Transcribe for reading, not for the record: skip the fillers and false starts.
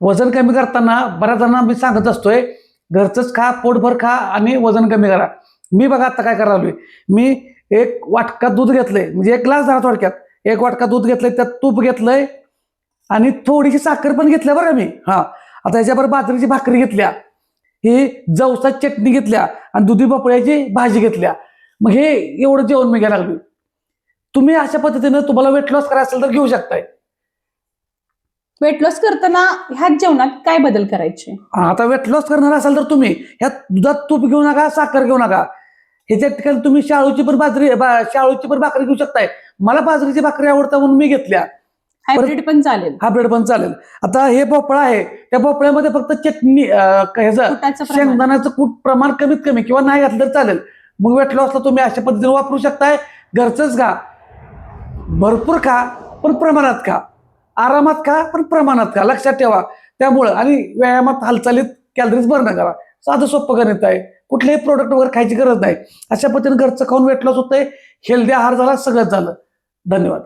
वजन कमी करताना बऱ्याच जणांना मी सांगत असतोय, घरचंच खा, पोटभर खा आणि वजन कमी करा. मी बघा आता काय करायला, मी एक वाटका दूध घेतलंय, म्हणजे एक ग्लास झाला थोडक्यात, एक वाटका दूध घेतलंय, त्यात तूप घेतलंय आणि थोडीशी साखर पण घेतल्या बरं मी. आता ह्याच्याबरोबर बाजरीची भाकरी घेतल्या, ही जवसा चटणी घेतल्या आणि दुधी भोपळ्याची भाजी घेतल्या. मग हे एवढं जेवण मी घ्यायला लागलो. तुम्ही अशा पद्धतीनं तुम्हाला वेट लॉस करायचं असेल तर घेऊ शकताय. वेट लॉस करताना ह्याच जेवणात काय बदल करायचे? आता वेट लॉस करणार असाल तर तुम्ही ह्यात दुधात तूप घेऊ नका, साखर घेऊ नका. ह्याच्या ठिकाणी तुम्ही शाळूची पण शाळूची पण भाकरी घेऊ शकताय. मला बाजरीची भाकरी आवडतं म्हणून मी घेतल्या. हायब्रिड पण चालेल. हायब्रिड पण चालेल. आता हे भोपळा आहे, त्या भोपळ्यामध्ये फक्त चटणी ह्याचं शेंगदाण्याचं कूट प्रमाण कमीत कमी किंवा नाही घातलं तर चालेल. मग वेट लॉसला तुम्ही अशा पद्धतीने वापरू शकताय. घरचंच खा, भरपूर खा पण प्रमाणात खा, आरामात खा पण प्रमाणात खा, लक्षात ठेवा. त्यामुळं आणि व्यायामात हालचालीत कॅलरीज बर्न करा. साधं सोपं गणित आहे. कुठलेही प्रोडक्ट वगैरे खायची गरज नाही. अशा पद्धतीने घरचं खाऊन वेट लॉस होतंय, हेल्दी आहार झाला, सगळंच झालं. धन्यवाद.